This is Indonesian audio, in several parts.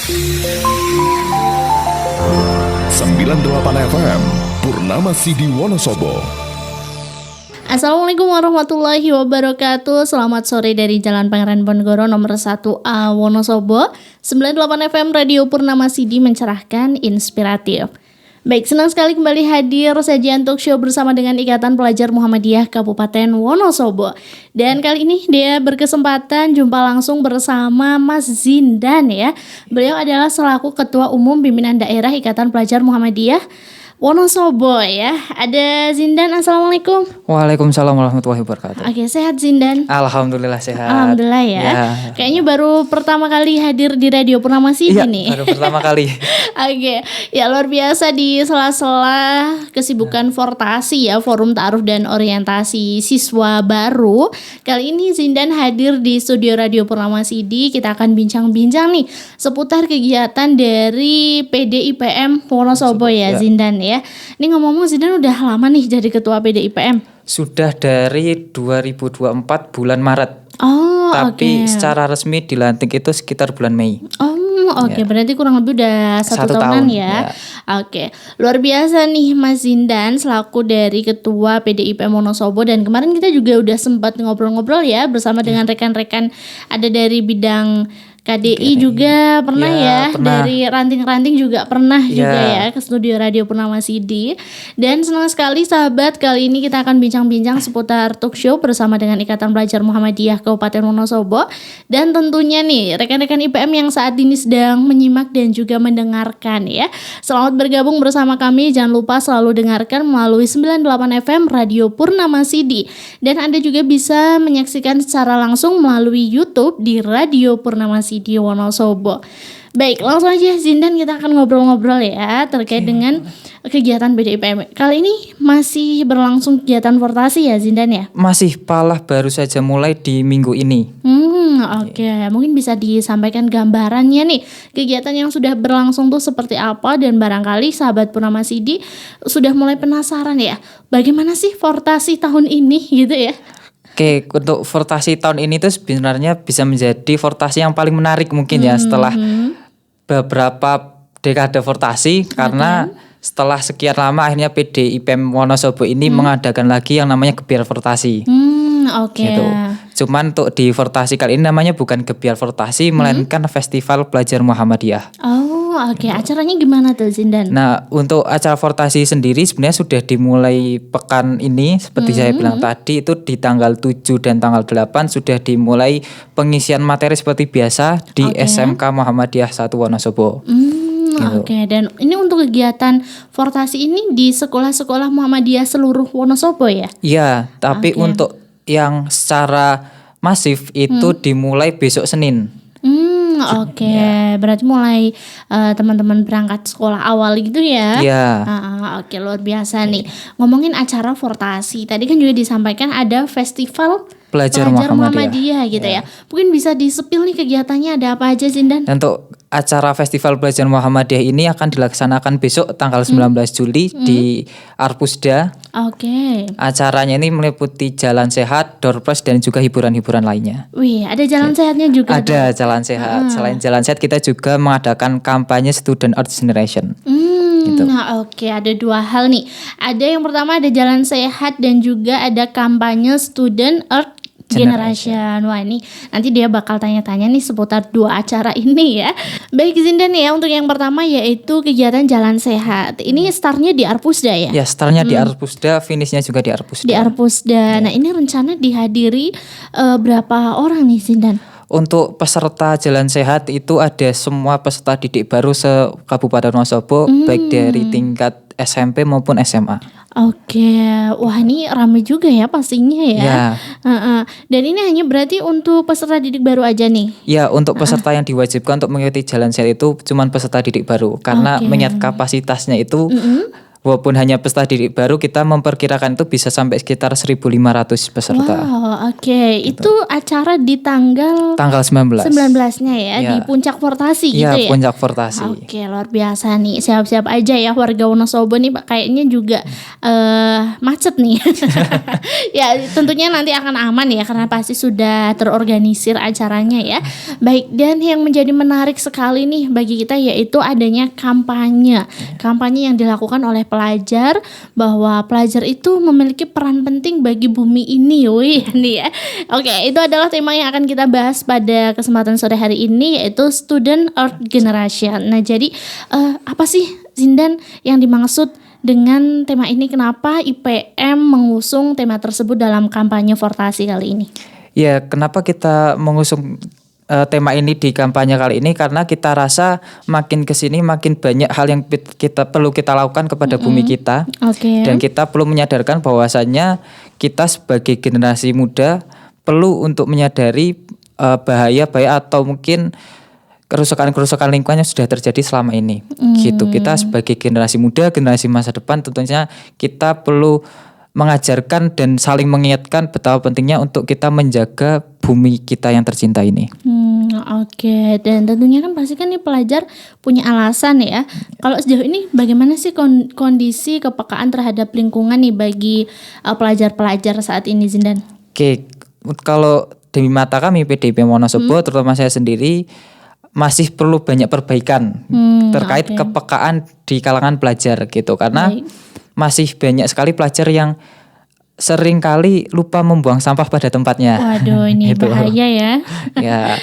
98 FM Purnama Sidi Wonosobo. Assalamualaikum warahmatullahi wabarakatuh. Selamat sore dari Jalan Pangeran Ponegoro nomor 1A Wonosobo. 98 FM Radio Purnama Sidi mencerahkan, inspiratif. Baik, senang sekali kembali hadir sajian talk show bersama dengan Ikatan Pelajar Muhammadiyah Kabupaten Wonosobo. Dan kali ini dia berkesempatan jumpa langsung bersama Mas Zindan ya. Beliau adalah selaku Ketua Umum Pimpinan Daerah Ikatan Pelajar Muhammadiyah Wonosobo ya. Ada Zindan, assalamualaikum. Waalaikumsalam warahmatullahi wabarakatuh. Oke, sehat Zindan? Alhamdulillah sehat. Alhamdulillah ya. Kayaknya baru pertama kali hadir di Radio Purnama Sidi nih. Baru pertama kali. Oke, ya luar biasa di sela-sela kesibukan Fortasi ya, Forum Ta'aruf dan Orientasi Siswa Baru. Kali ini Zindan hadir di studio Radio Purnama Sidi. Kita akan bincang-bincang nih seputar kegiatan dari PDIPM Wonosobo ya Zindan ya. Ini ngomong-ngomong Zindan udah lama nih jadi ketua PDIPM? Sudah dari 2024 bulan Maret. Oh, Tapi secara resmi dilantik itu sekitar bulan Mei. Oke, berarti kurang lebih udah satu tahunan ya. Oke, luar biasa nih Mas Zindan selaku dari Ketua PDIPM Wonosobo. Dan kemarin kita juga udah sempat ngobrol-ngobrol ya bersama dengan rekan-rekan ada dari bidang KDI juga pernah pernah. Dari ranting-ranting juga pernah juga ya ke studio Radio Purnama Sidi. Dan senang sekali sahabat, kali ini kita akan bincang-bincang seputar talk show bersama dengan Ikatan Pelajar Muhammadiyah Kabupaten Wonosobo. Dan tentunya nih rekan-rekan IPM yang saat ini sedang menyimak dan juga mendengarkan ya. Selamat bergabung bersama kami, jangan lupa selalu dengarkan melalui 98 FM Radio Purnama Sidi. Dan Anda juga bisa menyaksikan secara langsung melalui YouTube di Radio Purnama Sidi di Wonosobo. Baik, langsung aja Zindan kita akan ngobrol-ngobrol ya terkait dengan kegiatan PDIPM. Kali ini masih berlangsung kegiatan Fortasi ya Zindan ya? Masih, palah baru saja mulai di minggu ini. Oke. Mungkin bisa disampaikan gambarannya nih kegiatan yang sudah berlangsung tuh seperti apa, dan barangkali sahabat Purnama Sidi sudah mulai penasaran ya, bagaimana sih Fortasi tahun ini gitu ya? Oke, untuk Fortasi tahun ini tuh sebenarnya bisa menjadi Fortasi yang paling menarik mungkin ya setelah beberapa dekade Fortasi, karena setelah sekian lama akhirnya PDIPM Wonosobo ini mengadakan lagi yang namanya Gebiar Fortasi. Gitu. Cuman untuk di Fortasi kali ini namanya bukan Gebiar Fortasi, melainkan Festival Pelajar Muhammadiyah. Oke. Acaranya gimana tuh Zindan? Nah, untuk acara Fortasi sendiri sebenarnya sudah dimulai pekan ini. Seperti saya bilang tadi, itu di tanggal 7 dan tanggal 8 sudah dimulai pengisian materi seperti biasa di SMK Muhammadiyah 1 Wonosobo. Oke, dan ini untuk kegiatan Fortasi ini di sekolah-sekolah Muhammadiyah seluruh Wonosobo ya? Iya, tapi untuk yang secara masif itu dimulai besok Senin. Berarti mulai teman-teman berangkat sekolah awal gitu ya? Iya. Oke, luar biasa nih. Ngomongin acara Fortasi, tadi kan juga disampaikan ada Festival Pelajar Muhammadiyah gitu ya. Mungkin bisa disepil nih kegiatannya ada apa aja Zindan? Untuk acara Festival Pelajar Muhammadiyah ini akan dilaksanakan besok tanggal 19 Juli di Arpusda. Acaranya ini meliputi jalan sehat, door prize, dan juga hiburan-hiburan lainnya. Wih, ada jalan sehatnya juga. Ada jalan sehat. Selain jalan sehat, kita juga mengadakan kampanye Student Earth Generation. Gitu. Ada dua hal nih. Ada yang pertama ada jalan sehat dan juga ada kampanye Student Earth Generation. Wah, ini nanti dia bakal tanya-tanya nih seputar dua acara ini ya. Baik Zindan ya, untuk yang pertama yaitu kegiatan jalan sehat. Ini startnya di Arpusda ya? Ya, startnya di Arpusda, finishnya juga di Arpusda. Di Arpusda. Nah, ini rencana dihadiri berapa orang nih Zindan? Untuk peserta jalan sehat itu ada semua peserta didik baru se-Kabupaten Wonosobo, baik dari tingkat SMP maupun SMA. Wah ini ramai juga ya pastinya ya. Dan ini hanya berarti untuk peserta didik baru aja nih? Ya, untuk peserta yang diwajibkan untuk mengikuti jalan sehat itu cuma peserta didik baru, karena mengingat kapasitasnya itu walaupun hanya peserta didik baru, kita memperkirakan itu bisa sampai sekitar 1.500 peserta. Wow, oke. Itu acara di tanggal Tanggal 19. 19-nya ya, di Puncak Fortasi gitu ya. Iya, Puncak Fortasi. Oke, luar biasa nih. Siap-siap aja ya warga Wonosobo nih, Pak. Kayaknya juga macet nih. Ya, tentunya nanti akan aman ya karena pasti sudah terorganisir acaranya ya. Baik, dan yang menjadi menarik sekali nih bagi kita yaitu adanya kampanye. Kampanye yang dilakukan oleh pelajar, bahwa pelajar itu memiliki peran penting bagi bumi ini. Wih, nih ya. Oke, itu adalah tema yang akan kita bahas pada kesempatan sore hari ini, yaitu Student Earth Generation. Nah, jadi apa sih Zindan yang dimaksud dengan tema ini? Kenapa IPM mengusung tema tersebut dalam kampanye Fortasi kali ini? Ya, kenapa kita mengusung tema ini di kampanye kali ini, karena kita rasa makin kesini makin banyak hal yang perlu kita lakukan kepada bumi kita. Dan kita perlu menyadarkan bahwasannya kita sebagai generasi muda perlu untuk menyadari bahaya atau mungkin kerusakan lingkungan yang sudah terjadi selama ini. Gitu. Kita sebagai generasi muda, generasi masa depan, tentunya kita perlu mengajarkan dan saling mengingatkan betapa pentingnya untuk kita menjaga bumi kita yang tercinta ini. Oke, dan tentunya kan pasti kan nih pelajar punya alasan ya. Kalau sejauh ini bagaimana sih kondisi kepekaan terhadap lingkungan nih bagi pelajar-pelajar saat ini, Zindan? Oke, kalau di mata kami PDIP Wonosobo, terutama saya sendiri, masih perlu banyak perbaikan terkait kepekaan di kalangan pelajar gitu, karena masih banyak sekali pelajar yang sering kali lupa membuang sampah pada tempatnya. Waduh, ini gitu. Bahaya ya. Ya.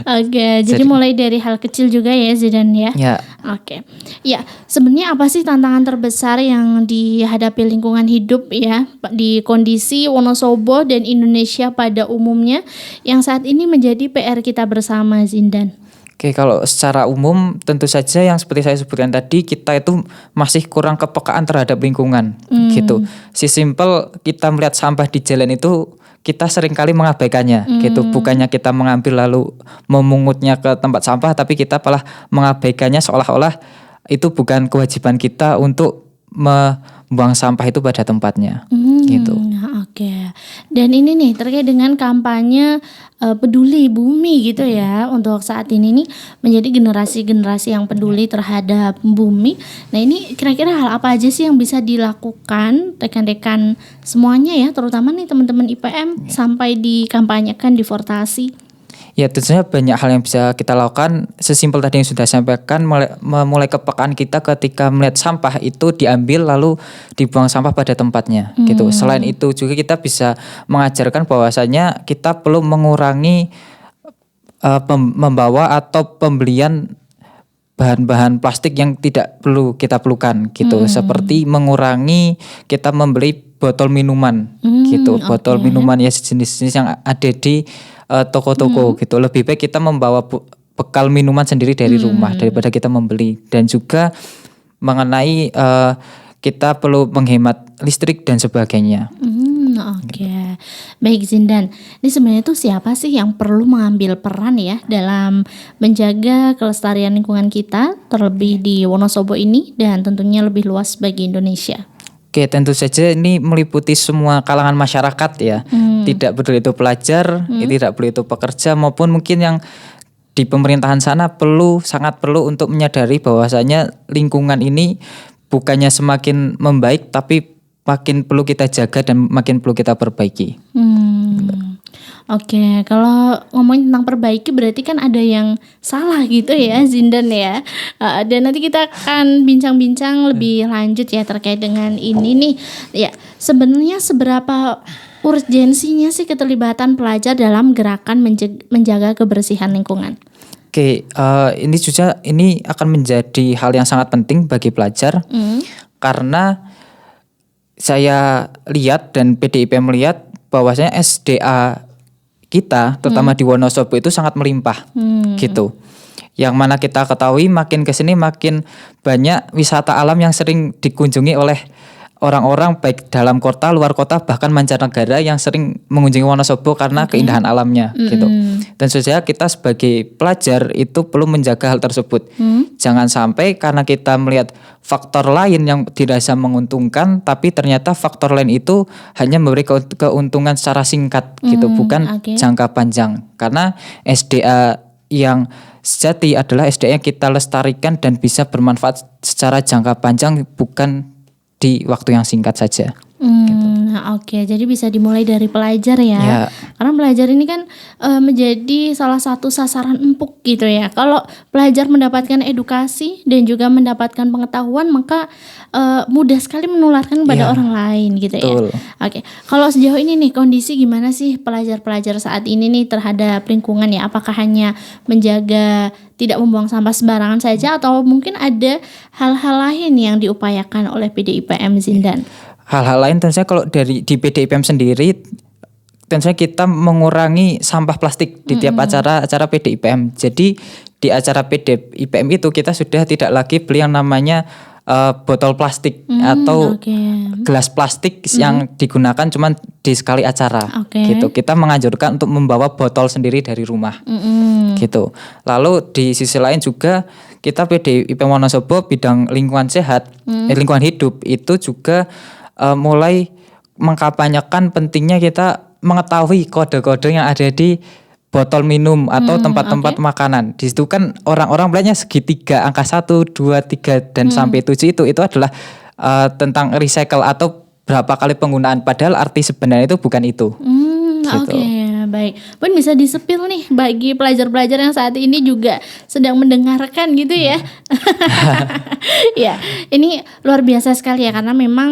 Oke, jadi mulai dari hal kecil juga ya, Zidan ya. Ya. Oke. Ya, sebenarnya apa sih tantangan terbesar yang dihadapi lingkungan hidup ya di kondisi Wonosobo dan Indonesia pada umumnya yang saat ini menjadi PR kita bersama, Zindan? Oke, kalau secara umum tentu saja yang seperti saya sebutkan tadi, kita itu masih kurang kepekaan terhadap lingkungan gitu. Simpel kita melihat sampah di jalan itu kita seringkali mengabaikannya gitu. Bukannya kita mengambil lalu memungutnya ke tempat sampah, tapi kita malah mengabaikannya seolah-olah itu bukan kewajiban kita untuk membuang sampah itu pada tempatnya gitu. Oke. Dan ini nih terkait dengan kampanye peduli bumi gitu ya, untuk saat ini nih menjadi generasi-generasi yang peduli terhadap bumi. Nah, ini kira-kira hal apa aja sih yang bisa dilakukan rekan-rekan semuanya ya, terutama nih teman-teman IPM sampai dikampanyekan di Fortasi? Ya, tentunya banyak hal yang bisa kita lakukan. Sesimpel tadi yang sudah saya sampaikan, memulai kepekaan kita ketika melihat sampah itu diambil lalu dibuang sampah pada tempatnya gitu. Selain itu juga kita bisa mengajarkan bahwasanya kita perlu mengurangi membawa atau pembelian bahan-bahan plastik yang tidak perlu kita perlukan gitu. Seperti mengurangi kita membeli botol minuman gitu. Botol minuman ya jenis-jenis yang ada di toko-toko gitu. Lebih baik kita membawa bekal minuman sendiri dari rumah daripada kita membeli. Dan juga mengenai kita perlu menghemat listrik dan sebagainya. Oke. Baik, Zindan. Ini sebenarnya tuh siapa sih yang perlu mengambil peran ya dalam menjaga kelestarian lingkungan kita, terlebih di Wonosobo ini dan tentunya lebih luas bagi Indonesia? Oke, tentu saja ini meliputi semua kalangan masyarakat ya. Tidak peduli itu pelajar, tidak peduli itu pekerja, maupun mungkin yang di pemerintahan sana sangat perlu untuk menyadari bahwasanya lingkungan ini bukannya semakin membaik, tapi makin perlu kita jaga dan makin perlu kita perbaiki. Oke, kalau ngomongin tentang perbaiki berarti kan ada yang salah gitu ya, Zindan ya. Dan nanti kita akan bincang-bincang lebih lanjut ya terkait dengan ini nih. Ya, sebenarnya seberapa urgensinya sih keterlibatan pelajar dalam gerakan menjaga kebersihan lingkungan? Oke, ini akan menjadi hal yang sangat penting bagi pelajar karena saya lihat dan PDIP melihat bahwasanya SDA kita terutama di Wonosobo itu sangat melimpah gitu. Yang mana kita ketahui makin kesini makin banyak wisata alam yang sering dikunjungi oleh orang-orang baik dalam kota, luar kota, bahkan mancanegara yang sering mengunjungi Wonosobo karena keindahan alamnya gitu. Dan saja kita sebagai pelajar itu perlu menjaga hal tersebut. Jangan sampai karena kita melihat faktor lain yang tidak bisa menguntungkan, tapi ternyata faktor lain itu hanya memberi keuntungan secara singkat gitu, bukan jangka panjang. Karena SDA yang sejati adalah SDA yang kita lestarikan dan bisa bermanfaat secara jangka panjang, bukan di waktu yang singkat saja. Nah, oke, jadi bisa dimulai dari pelajar ya. Karena pelajar ini kan menjadi salah satu sasaran empuk gitu ya. Kalau pelajar mendapatkan edukasi dan juga mendapatkan pengetahuan, maka mudah sekali menularkan kepada orang lain gitu ya. Oke, kalau sejauh ini nih kondisi gimana sih pelajar-pelajar saat ini nih terhadap lingkungan ya? Apakah hanya menjaga tidak membuang sampah sembarangan saja atau mungkin ada hal-hal lain yang diupayakan oleh PDIPM Zindan? Hal-hal lain tentunya kalau di PDIPM sendiri tentunya kita mengurangi sampah plastik di tiap acara PDIPM. Jadi di acara PDIPM itu kita sudah tidak lagi beli yang namanya botol plastik atau gelas plastik yang digunakan cuma di sekali acara gitu. Kita menganjurkan untuk membawa botol sendiri dari rumah gitu. Lalu di sisi lain juga kita PDIPM Wonosobo bidang lingkungan sehat, lingkungan hidup itu juga mulai mengkampanyekan pentingnya kita mengetahui kode-kode yang ada di botol minum atau tempat-tempat makanan. Di situ kan orang-orang melihatnya segitiga, angka 1, 2, 3 dan sampai 7 itu adalah tentang recycle atau berapa kali penggunaan, padahal arti sebenarnya itu bukan itu. Gitu. Baik. Pun bisa disepil nih bagi pelajar-pelajar yang saat ini juga sedang mendengarkan gitu ya. Ya, ini luar biasa sekali ya karena memang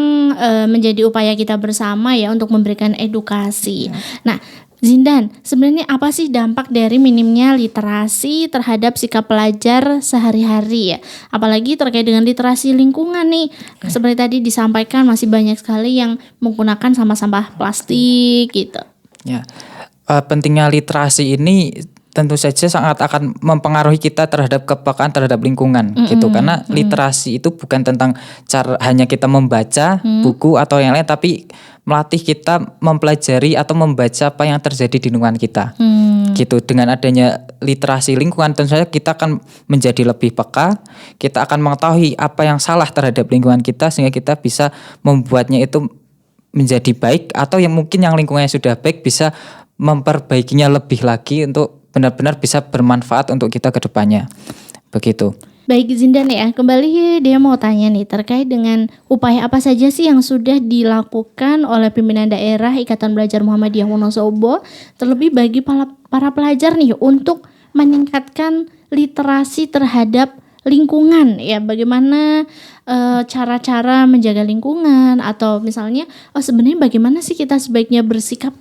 menjadi upaya kita bersama ya untuk memberikan edukasi. Nah, Zindan, sebenarnya apa sih dampak dari minimnya literasi terhadap sikap pelajar sehari-hari ya? Apalagi terkait dengan literasi lingkungan nih. Seperti tadi disampaikan masih banyak sekali yang menggunakan sampah-sampah plastik gitu. Ya, pentingnya literasi ini tentu saja sangat akan mempengaruhi kita terhadap kepekaan terhadap lingkungan gitu. Karena literasi itu bukan tentang hanya kita membaca buku atau yang lain, tapi melatih kita mempelajari atau membaca apa yang terjadi di lingkungan kita. Gitu. Dengan adanya literasi lingkungan tentu saja kita akan menjadi lebih peka, kita akan mengetahui apa yang salah terhadap lingkungan kita sehingga kita bisa membuatnya itu menjadi baik, atau yang mungkin yang lingkungannya sudah baik bisa memperbaikinya lebih lagi untuk benar-benar bisa bermanfaat untuk kita ke depannya. Begitu. Baik Zindan ya, kembali dia mau tanya nih terkait dengan upaya apa saja sih yang sudah dilakukan oleh pimpinan daerah Ikatan Belajar Muhammadiyah Wonosobo terlebih bagi para pelajar nih untuk meningkatkan literasi terhadap lingkungan ya, bagaimana cara-cara menjaga lingkungan atau misalnya sebenarnya bagaimana sih kita sebaiknya bersikap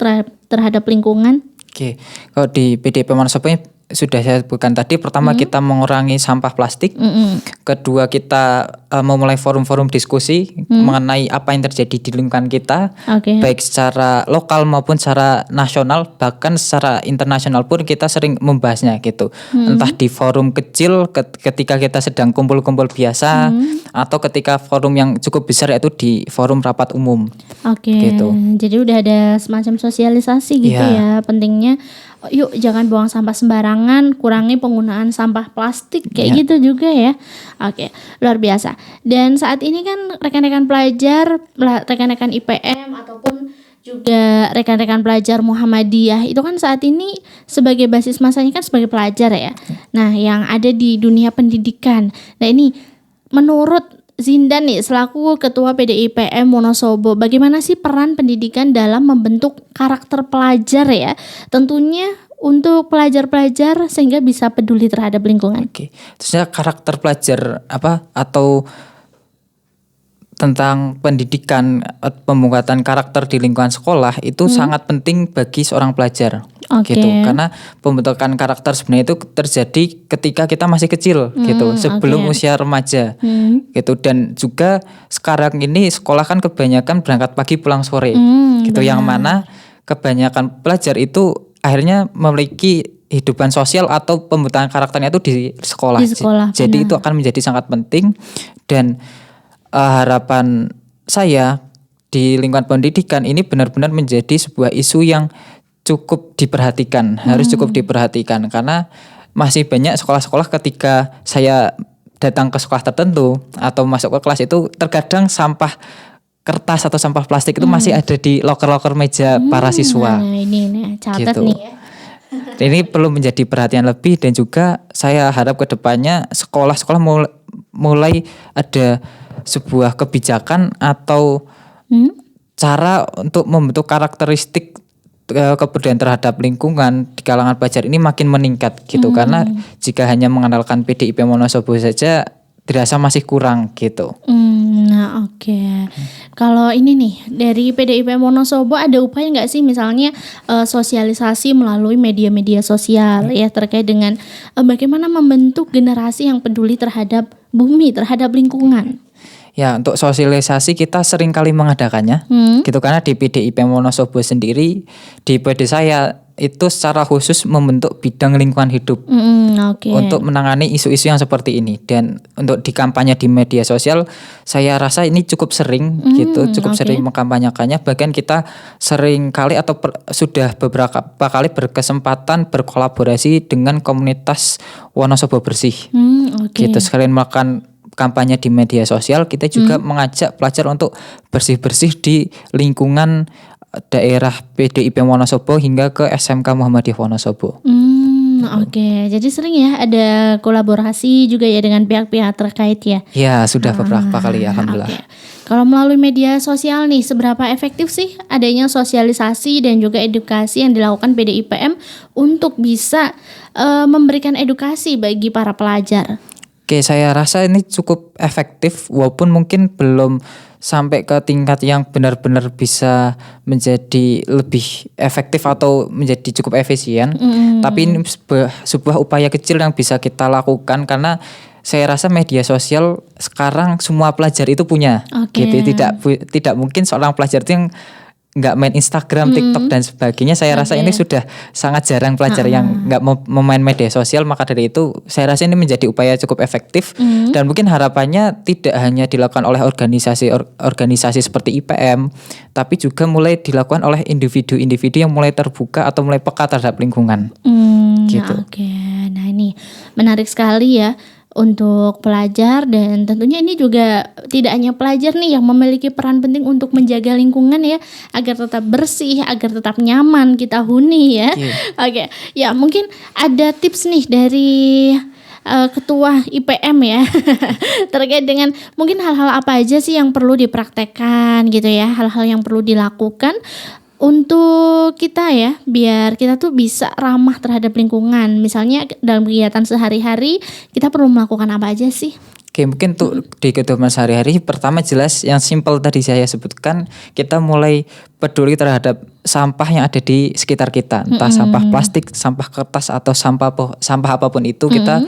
terhadap lingkungan? Oke, kalau di PDIPM Wonosobo sudah saya sebutkan tadi, pertama kita mengurangi sampah plastik, kedua kita memulai forum-forum diskusi mengenai apa yang terjadi di lingkungan kita, baik secara lokal maupun secara nasional, bahkan secara internasional pun kita sering membahasnya gitu. Entah di forum kecil ketika kita sedang kumpul-kumpul biasa, atau ketika forum yang cukup besar yaitu di forum rapat umum. Gitu. Jadi udah ada semacam sosialisasi gitu ya, pentingnya yuk jangan buang sampah sembarangan, kurangi penggunaan sampah plastik kayak gitu juga ya. Oke, luar biasa. Dan saat ini kan rekan-rekan pelajar, rekan-rekan IPM ataupun juga rekan-rekan pelajar Muhammadiyah itu kan saat ini sebagai basis masanya kan sebagai pelajar ya. Nah, yang ada di dunia pendidikan. Nah, ini menurut Zindan nih selaku Ketua PDIPM Wonosobo, bagaimana sih peran pendidikan dalam membentuk karakter pelajar ya? Tentunya untuk pelajar-pelajar sehingga bisa peduli terhadap lingkungan. Terusnya karakter pelajar atau tentang pendidikan, pembuatan karakter di lingkungan sekolah itu sangat penting bagi seorang pelajar. Gitu. Karena pembentukan karakter sebenarnya itu terjadi ketika kita masih kecil gitu, sebelum usia remaja. Gitu. Dan juga sekarang ini sekolah kan kebanyakan berangkat pagi pulang sore. Gitu. Yang mana kebanyakan pelajar itu akhirnya memiliki kehidupan sosial atau pembentukan karakternya itu di sekolah. Di sekolah Jadi itu akan menjadi sangat penting, dan harapan saya di lingkungan pendidikan ini benar-benar menjadi sebuah isu yang cukup diperhatikan, harus cukup diperhatikan karena masih banyak sekolah-sekolah ketika saya datang ke sekolah tertentu atau masuk ke kelas itu terkadang sampah kertas atau sampah plastik itu masih ada di loker-loker meja para siswa. Nah, ini catat Gitu. nih ya. Ini perlu menjadi perhatian lebih dan juga saya harap ke depannya sekolah-sekolah mulai ada sebuah kebijakan atau cara untuk membentuk karakteristik kebudayaan terhadap lingkungan di kalangan pelajar ini makin meningkat gitu. Karena jika hanya mengandalkan PDIP Wonosobo saja dirasa masih kurang gitu. Nah oke. Kalau ini nih dari PDIP Wonosobo ada upaya nggak sih misalnya sosialisasi melalui media-media sosial ya terkait dengan bagaimana membentuk generasi yang peduli terhadap bumi, terhadap lingkungan? Ya untuk sosialisasi kita sering kali mengadakannya gitu karena di PDIP Wonosobo sendiri di PD saya itu secara khusus membentuk bidang lingkungan hidup untuk menangani isu-isu yang seperti ini dan untuk di kampanye di media sosial saya rasa ini cukup sering gitu cukup sering mengkampanyekannya bahkan kita sering kali atau sudah beberapa kali berkesempatan berkolaborasi dengan komunitas Wonosobo Bersih gitu sekalian melakukan kampanye di media sosial kita juga mengajak pelajar untuk bersih-bersih di lingkungan daerah PDIP Wonosobo hingga ke SMK Muhammadiyah Wonosobo. Oke, jadi sering ya ada kolaborasi juga ya dengan pihak-pihak terkait ya. Ya sudah beberapa kali ya alhamdulillah. Oke. Kalau melalui media sosial nih seberapa efektif sih adanya sosialisasi dan juga edukasi yang dilakukan PDIPM untuk bisa memberikan edukasi bagi para pelajar? Oke, saya rasa ini cukup efektif walaupun mungkin belum sampai ke tingkat yang benar-benar bisa menjadi lebih efektif atau menjadi cukup efisien. Tapi ini sebuah upaya kecil yang bisa kita lakukan karena saya rasa media sosial sekarang semua pelajar itu punya. Gitu. Tidak mungkin seorang pelajar itu yang nggak main Instagram, TikTok dan sebagainya. Saya rasa ini sudah sangat jarang pelajar yang nggak mau main media sosial. Maka dari itu saya rasa ini menjadi upaya cukup efektif dan mungkin harapannya tidak hanya dilakukan oleh organisasi seperti IPM, tapi juga mulai dilakukan oleh individu-individu yang mulai terbuka atau mulai peka terhadap lingkungan. Gitu. Oke, nah ini menarik sekali ya. Untuk pelajar dan tentunya ini juga tidak hanya pelajar nih yang memiliki peran penting untuk menjaga lingkungan ya agar tetap bersih, agar tetap nyaman kita huni ya. Oke, ya mungkin ada tips nih dari ketua IPM ya terkait dengan mungkin hal-hal apa aja sih yang perlu dipraktekkan gitu ya, hal-hal yang perlu dilakukan untuk kita ya, biar kita tuh bisa ramah terhadap lingkungan. Misalnya dalam kegiatan sehari-hari kita perlu melakukan apa aja sih? Oke, mungkin untuk di kehidupan sehari-hari pertama jelas yang simpel tadi saya sebutkan, kita mulai peduli terhadap sampah yang ada di sekitar kita, entah sampah plastik, sampah kertas atau sampah apapun itu kita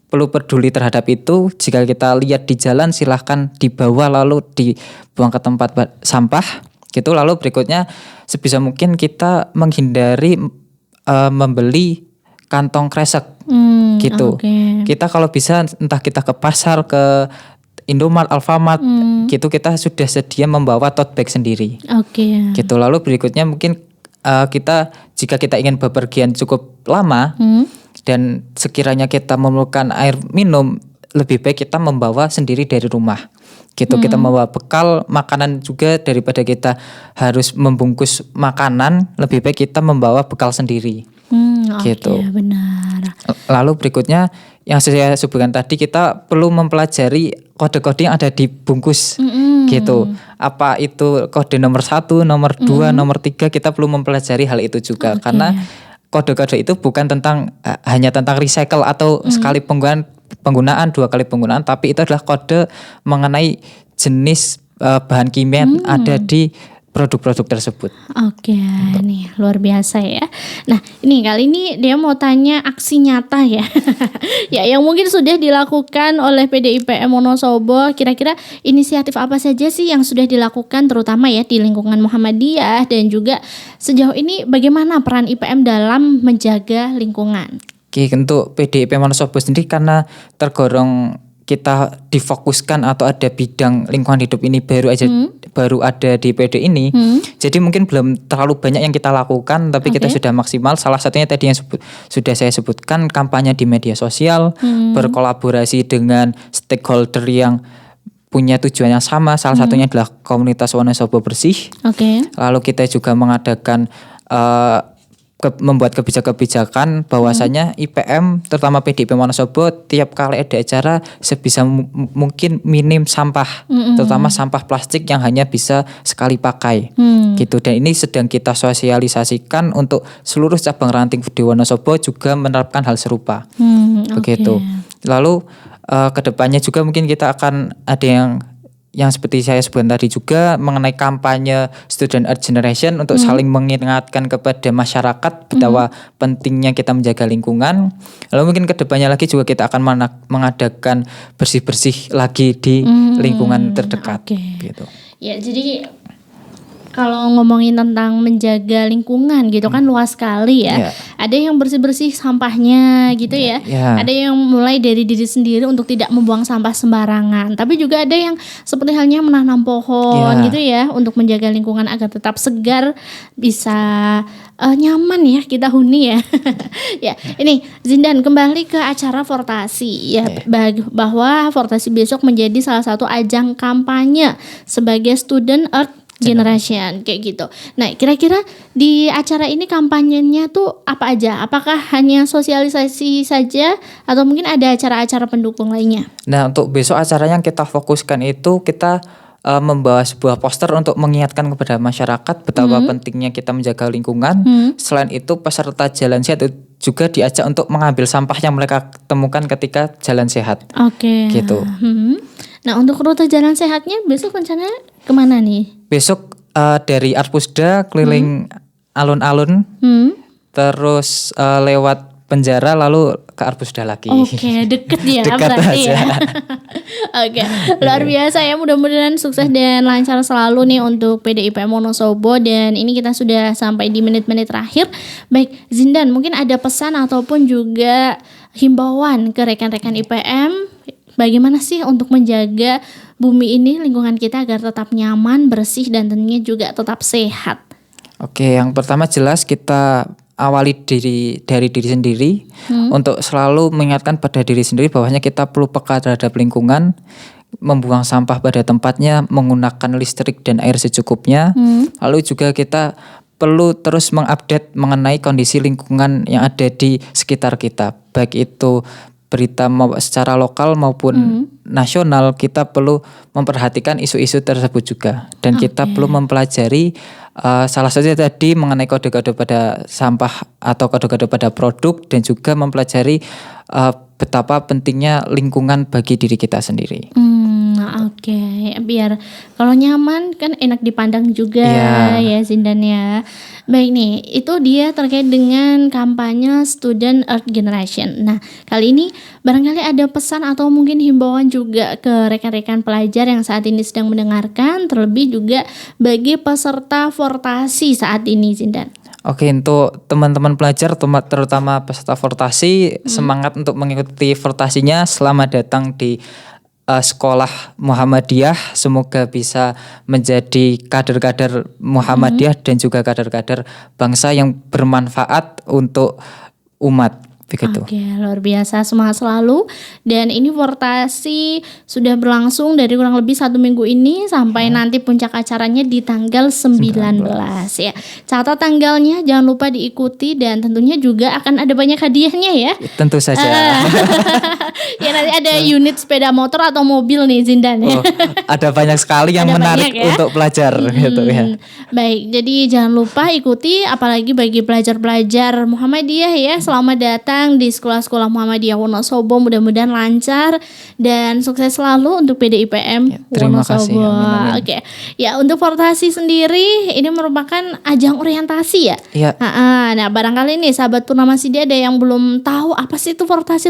perlu peduli terhadap itu. Jika kita lihat di jalan silahkan dibawa lalu dibuang ke tempat sampah. Gitu. Lalu berikutnya sebisa mungkin kita menghindari membeli kantong kresek gitu. Kita kalau bisa entah kita ke pasar, ke Indomaret, Alfamart gitu kita sudah sedia membawa tote bag sendiri. Gitu. Lalu berikutnya mungkin kita jika kita ingin bepergian cukup lama dan sekiranya kita memerlukan air minum lebih baik kita membawa sendiri dari rumah. Gitu kita membawa bekal makanan juga daripada kita harus membungkus makanan lebih baik kita membawa bekal sendiri. Gitu. Benar. Lalu berikutnya yang saya sebutkan tadi kita perlu mempelajari kode-kode yang ada di bungkus gitu. Apa itu kode nomor 1, nomor 2, nomor 3 kita perlu mempelajari hal itu juga karena kode-kode itu bukan tentang hanya tentang recycle atau sekali penggunaan 2 kali penggunaan, tapi itu adalah kode mengenai jenis bahan kimia yang ada di produk-produk tersebut. Nih luar biasa ya. Nah ini kali ini dia mau tanya aksi nyata ya, ya yang mungkin sudah dilakukan oleh PDIPM Wonosobo. Kira-kira inisiatif apa saja sih yang sudah dilakukan terutama ya di lingkungan Muhammadiyah dan juga sejauh ini bagaimana peran IPM dalam menjaga lingkungan? Oke, untuk PDIP Wonosobo sendiri karena tergolong kita difokuskan atau ada bidang lingkungan hidup ini baru baru ada di PD ini. Jadi mungkin belum terlalu banyak yang kita lakukan, tapi kita sudah maksimal. Salah satunya tadi yang sudah saya sebutkan, kampanye di media sosial, berkolaborasi dengan stakeholder yang punya tujuan yang sama. Salah satunya adalah komunitas Wonosobo Bersih. Lalu kita juga mengadakan membuat kebijakan bahwasanya IPM terutama PDIP Wonosobo tiap kali ada acara sebisa mungkin minim sampah, terutama sampah plastik yang hanya bisa sekali pakai gitu. Dan ini sedang kita sosialisasikan untuk seluruh cabang ranting di Wonosobo juga menerapkan hal serupa begitu. Lalu kedepannya juga mungkin kita akan ada yang seperti saya sebutkan tadi juga mengenai kampanye Student Earth Generation untuk saling mengingatkan kepada masyarakat betapa pentingnya kita menjaga lingkungan. Lalu mungkin kedepannya lagi juga kita akan mengadakan bersih-bersih lagi di lingkungan terdekat gitu. Ya, jadi kalau ngomongin tentang menjaga lingkungan gitu kan luas sekali ya. Ada yang bersih-bersih sampahnya gitu ya. Ada yang mulai dari diri sendiri untuk tidak membuang sampah sembarangan. Tapi juga ada yang seperti halnya menanam pohon gitu ya untuk menjaga lingkungan agar tetap segar, bisa nyaman ya kita huni ya. Ya, ini Zindan kembali ke acara Fortasi ya, bahwa Fortasi besok menjadi salah satu ajang kampanye sebagai Student Earth Generation kayak gitu. Nah, kira-kira di acara ini kampanyenya tuh apa aja? Apakah hanya sosialisasi saja atau mungkin ada acara-acara pendukung lainnya? Nah, untuk besok acaranya yang kita fokuskan itu kita membawa sebuah poster untuk mengingatkan kepada masyarakat betapa pentingnya kita menjaga lingkungan. Selain itu peserta jalan sehat juga diajak untuk mengambil sampah yang mereka temukan ketika jalan sehat. Gitu. Nah, untuk rute jalan sehatnya besok rencananya kemana nih? Besok dari Arpusda keliling alun-alun, terus lewat penjara lalu ke Arpusda lagi. Deket ya Dekat berarti aja. ya. Luar biasa ya, mudah-mudahan sukses dan lancar selalu nih untuk PDIP Wonosobo. Dan ini kita sudah sampai di menit-menit terakhir. Baik, Zindan, mungkin ada pesan ataupun juga himbauan ke rekan-rekan IPM bagaimana sih untuk menjaga bumi ini, lingkungan kita agar tetap nyaman, bersih, dan tentunya juga tetap sehat? Yang pertama jelas kita awali dari diri sendiri untuk selalu mengingatkan pada diri sendiri bahwasanya kita perlu peka terhadap lingkungan, membuang sampah pada tempatnya, menggunakan listrik dan air secukupnya. Lalu juga kita perlu terus mengupdate mengenai kondisi lingkungan yang ada di sekitar kita, baik itu berita secara lokal maupun nasional. Kita perlu memperhatikan isu-isu tersebut juga, dan kita perlu mempelajari salah satunya tadi mengenai kode-kode pada sampah atau kode-kode pada produk, dan juga mempelajari betapa pentingnya lingkungan bagi diri kita sendiri. Biar kalau nyaman kan enak dipandang juga ya Zindan ya. Baik nih, itu dia terkait dengan kampanye Student Earth Generation. Nah, kali ini barangkali ada pesan atau mungkin himbauan juga ke rekan-rekan pelajar yang saat ini sedang mendengarkan, terlebih juga bagi peserta Fortasi saat ini, Zindan. Untuk teman-teman pelajar terutama peserta Fortasi, semangat untuk mengikuti Fortasinya. Selamat datang di sekolah Muhammadiyah. Semoga bisa menjadi kader-kader Muhammadiyah dan juga kader-kader bangsa yang bermanfaat untuk umat. Begitu. Luar biasa, semangat selalu. Dan ini Fortasi sudah berlangsung dari kurang lebih 1 minggu ini sampai nanti puncak acaranya di tanggal 19 ya. Catat tanggalnya, jangan lupa diikuti, dan tentunya juga akan ada banyak hadiahnya ya. Tentu saja. Ya, nanti ada unit sepeda motor atau mobil nih Zindan ya. Ada banyak sekali yang menarik untuk pelajar gitu ya. Baik, jadi jangan lupa ikuti, apalagi bagi pelajar-pelajar Muhammadiyah ya. Selamat datang di sekolah-sekolah Muhammadiyah Wonosobo, mudah-mudahan lancar dan sukses selalu untuk PDIPM terima Wonosobo. Kasih, amin. Ya, untuk Fortasi sendiri ini merupakan ajang orientasi ya. Nah, barangkali nih sahabat Purnama Sidi ada yang belum tahu apa sih itu Fortasi.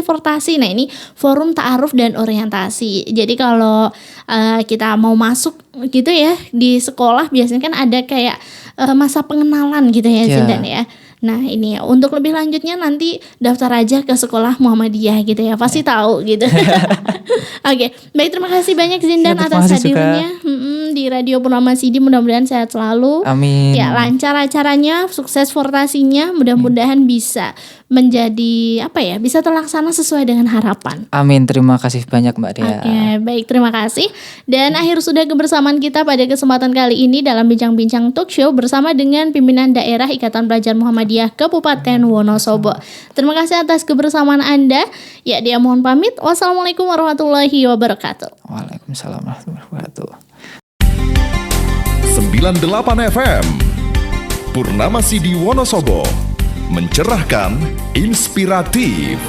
Nah, ini forum ta'aruf dan orientasi. Jadi kalau kita mau masuk gitu ya di sekolah, biasanya kan ada kayak masa pengenalan gitu ya Zindan ya. Nah, ini ya, untuk lebih lanjutnya nanti daftar aja ke sekolah Muhammadiyah gitu ya, pasti tahu gitu. Baik, terima kasih banyak Zindan atas hadirnya di di Radio Purnama Sidi, mudah-mudahan sehat selalu. Amin. Ya, lancar acaranya, sukses fortasinya, mudah-mudahan bisa menjadi bisa terlaksana sesuai dengan harapan. Amin, terima kasih banyak Mbak Dea. Oke, baik, terima kasih. Dan akhir sudah kebersamaan kita pada kesempatan kali ini dalam bincang-bincang talk show bersama dengan pimpinan daerah Ikatan Pelajar Muhammadiyah Kabupaten Wonosobo. Terima kasih atas kebersamaan Anda. Ya, dia mohon pamit. Wassalamualaikum warahmatullahi wabarakatuh. Waalaikumsalam warahmatullahi wabarakatuh. 98 FM Purnama Sidi Wonosobo, mencerahkan, inspiratif.